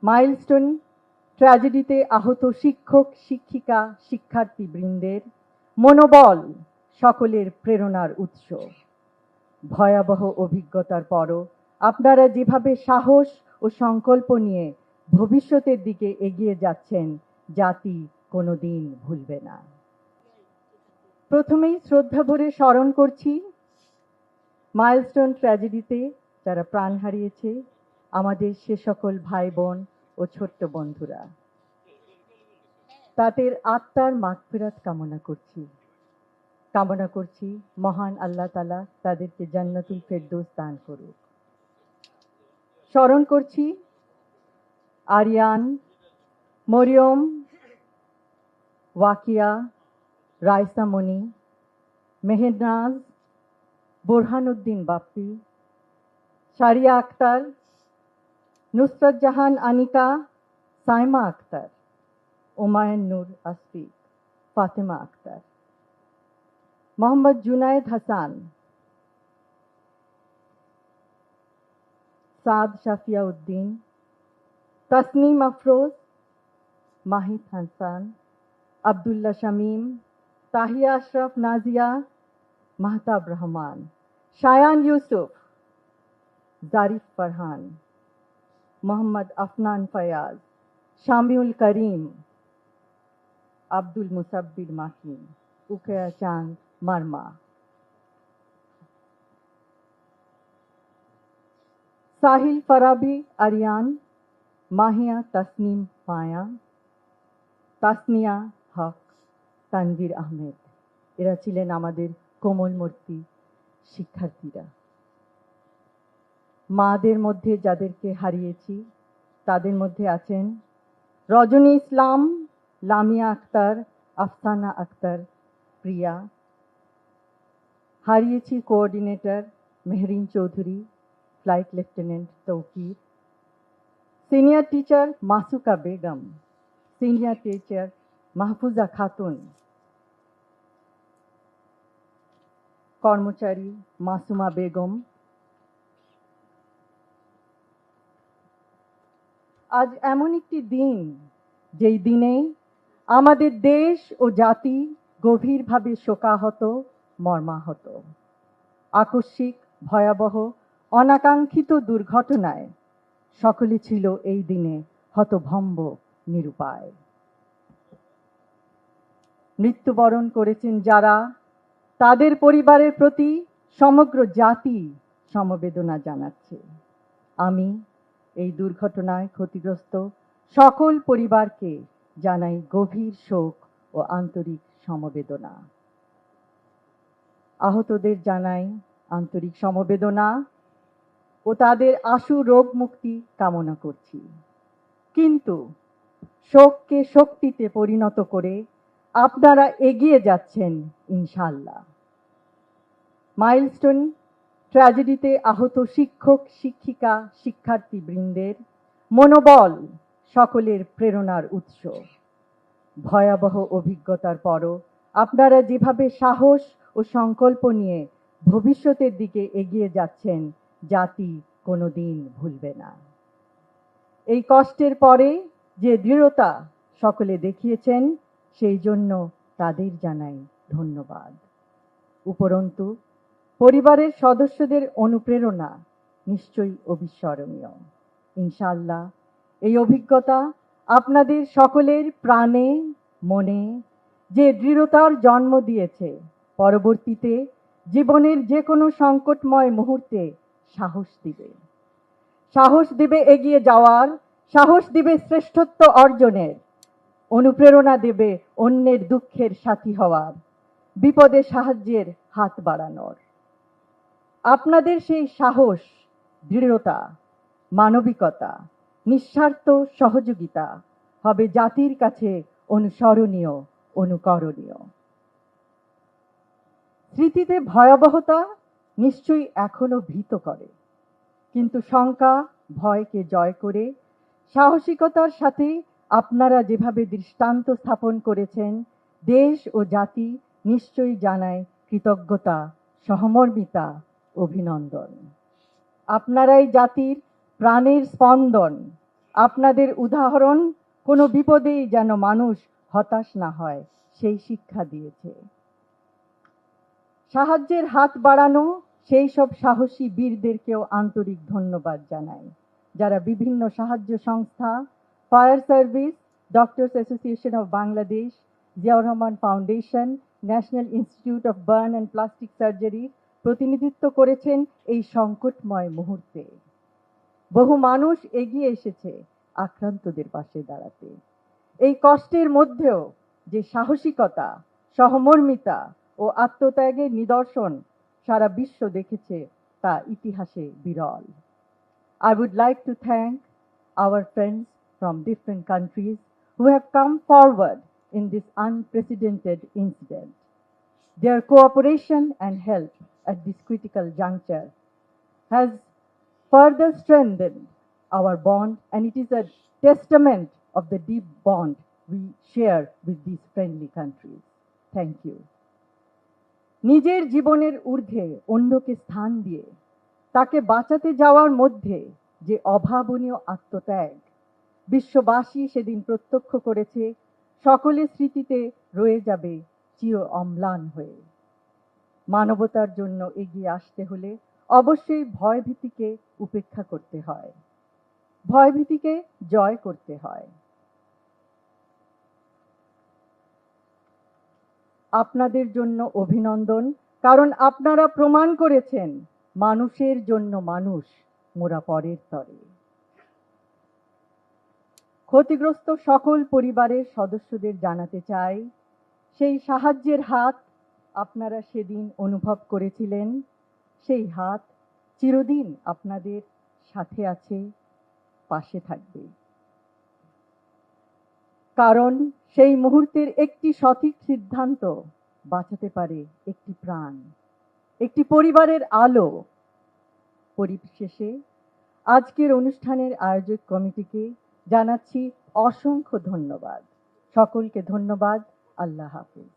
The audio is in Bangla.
মাইলস্টোন ট্র্যাজেডিতে আহত শিক্ষক শিক্ষিকা শিক্ষার্থীবৃন্দের মনোবল সকলের প্রেরণার উৎস। ভয়াবহ অভিজ্ঞতার পরও আপনারা যেভাবে সাহস ও সংকল্প নিয়ে ভবিষ্যতের দিকে এগিয়ে যাচ্ছেন, জাতি কোনোদিন ভুলবে না। প্রথমেই শ্রদ্ধা ভরে স্মরণ করছি মাইলস্টোন ট্র্যাজেডিতে যারা প্রাণ হারিয়েছে, আমাদের সে সকল ভাই বোন ও ছোট্ট বন্ধুরা। তাদের আত্মার মাগফিরাত কামনা করছি মহান আল্লাহ তাআলা তাদেরকে জান্নাতুল ফেরদৌস দান করুক। স্মরণ করছি আরিয়ান, মরিয়ম, ওয়াকিয়া, রাইসা মনি, মেহেরনাজ, বোরহানউদ্দিন বাপ্পি, সারিয়া আক্তার, নুসরাত জাহান আনিকা, সাইমা আক্তার, ওমায়ন নূর আসফিক, ফাতেমা আক্তার, মোহাম্মদ জুনায়েদ হাসান, সাদ শাফিয়া উদ্দিন, তাসনিম আফরোজ, মাহিদ হাসান, আব্দুল্লাহ শামীম, তাহিয়া আশরাফ নাজিয়া, মাহতাব রহমান, শায়ান ইউসুফ, জারিফ ফারহান, মোহাম্মদ আফনান ফয়াজ, শামিউল করিম, আব্দুল মুসাব্বির মাকিন, উকেয়া চাঁদ মারমা, সাহিল ফারাবি আরিয়ান, মাহিয়া তাসনিম পায়া, তাসনিয়া হক, তানভীর আহমেদ। এরা ছিলেন আমাদের কোমলমূর্তি শিক্ষার্থীরা। মাদের মধ্যে যাদেরকে হারিয়েছি তাদের মধ্যে আছেন রজনী ইসলাম, লামিয়া আক্তার, আফসানা আক্তার, প্রিয়া। হারিয়েছি coordinator Mehrin Chowdhury, flight lieutenant Tawkir, senior teacher Masuka Begum, senior teacher Mahfuza Khatun, কর্মচারী মাসুমা বেগম। আজ এমন একটি দিন যেই দিনে আমাদের দেশ ও জাতি গভীরভাবে শোকাহত, মর্মাহত। আকস্মিক ভয়াবহ অনাকাঙ্ক্ষিত দুর্ঘটনায় সকলে ছিল এই দিনে হতভম্ব, নিরুপায়। মৃত্যুবরণ করেছেন যারা, তাদের পরিবারের প্রতি সমগ্র জাতি সমবেদনা জানাচ্ছে। আমি এই দুর্ঘটনায় ক্ষতিগ্রস্ত সকল পরিবারকে জানাই গভীর শোক ও আন্তরিক সমবেদনা। আহতদের জানাই আন্তরিক সমবেদনা ও তাদের আশু রোগ মুক্তি কামনা করছি। কিন্তু শোককে শক্তিতে পরিণত করে আপনারা এগিয়ে যাচ্ছেন ইনশাআল্লাহ। মাইলস্টোন ট্র্যাজেডিতে আহত শিক্ষক শিক্ষিকা শিক্ষার্থীবৃন্দের মনোবল সকলের প্রেরণার উৎস। ভয়াবহ অভিজ্ঞতার পরও আপনারা যেভাবে সাহস ও সংকল্প নিয়ে ভবিষ্যতের দিকে এগিয়ে যাচ্ছেন, জাতি কোনোদিন ভুলবে না। এই কষ্টের পরে যে দৃঢ়তা সকলে দেখিয়েছেন, সেই জন্য তাদের জানাই ধন্যবাদ। উপরন্তু পরিবারের সদস্যদের অনুপ্রেরণা নিশ্চয়ই অবিস্মরণীয়। ইনশাআল্লাহ এই অভিজ্ঞতা আপনাদের সকলের প্রাণে মনে যে দৃঢ়তার জন্ম দিয়েছে, পরবর্তীতে জীবনের যে কোনো সংকটময় মুহূর্তে সাহস দিবে এগিয়ে যাওয়ার, সাহস দিবে শ্রেষ্ঠত্ব অর্জনের, অনুপ্রেরণা দেবে অন্যের দুঃখের সাথী হওয়ার, বিপদে সাহায্যের হাত বাড়ানোর। আপনাদের সেই সাহস, দৃঢ়তা, মানবিকতা, নিঃস্বার্থ সহযোগিতা হবে জাতির কাছে অনুসরণীয়, অনুকরণীয়। স্মৃতিতে ভয়াবহতা নিশ্চয়ই এখনো ভীত করে, কিন্তু শঙ্কা ভয়কে জয় করে সাহসিকতার সাথে আপনারা যেভাবে দৃষ্টান্ত স্থাপন করেছেন, দেশ ও জাতি নিশ্চয়ই জানায় কৃতজ্ঞতা, সহমর্মিতা, অভিনন্দন। আপনারাই জাতির প্রাণের স্পন্দন, আপনাদের উদাহরণ কোনো বিপদেই যেন মানুষ হতাশ না হয় সেই শিক্ষা দিয়েছে। সাহায্যের হাত বাড়ানো সেই সব সাহসী বীরদেরকেও আন্তরিক ধন্যবাদ জানাই, যারা বিভিন্ন সাহায্য সংস্থা, fire service, doctors association of Bangladesh, Ziaur Rahman foundation, national institute of burn and plastic surgery প্রতিনিধিত্ব করেছেন এই সংকটময় মুহূর্তে। বহু মানুষ এগিয়ে এসেছে আক্রান্তদের পাশে দাঁড়াতে। এই কষ্টের মধ্যেও যে সাহসিকতা, সহমর্মিতা ও আত্মত্যাগের নিদর্শন সারা বিশ্ব দেখেছে তা ইতিহাসে বিরল। I would like to thank our friends from different countries who have come forward in this unprecedented incident. Their cooperation and help at this critical juncture has further strengthened our bond, and it is a testament of the deep bond we share with these friendly countries. Thank you. নিজের জীবনের ঊর্ধ্বে অন্যকে স্থান দিয়ে তাকে বাঁচাতে যাওয়ার মধ্যে যে অভাবনীয় আত্মত্যাগ বিশ্ববাসী সেদিন প্রত্যক্ষ করেছে, সকলের স্মৃতিতে রয়ে যাবে চির অম্লান হয়ে। মানবতার জন্য এগিয়ে আসতে হলে অবশ্যই ভয়ভীতিকে উপেক্ষা করতে হয়, ভয়ভীতিকে জয় করতে হয়। আপনাদের জন্য অভিনন্দন, কারণ আপনারা প্রমাণ করেছেন মানুষের জন্য মানুষ মোরা পরের তরে। ক্ষতিগ্রস্ত সকল পরিবারের সদস্যদের জানাতে চাই, সেই সাহায্যের হাত আপনারা সেদিন অনুভব করেছিলেন, সেই হাত চিরদিন আপনাদের সাথে আছে, পাশে থাকবে। কারণ সেই মুহূর্তের একটি সঠিক সিদ্ধান্ত বাঁচাতে পারে একটি প্রাণ, একটি পরিবারের আলো। পরিশেষে আজকের অনুষ্ঠানের আয়োজক কমিটিকে জানাচ্ছি অসংখ্য ধন্যবাদ। সকলকে ধন্যবাদ। আল্লাহ হাফেজ।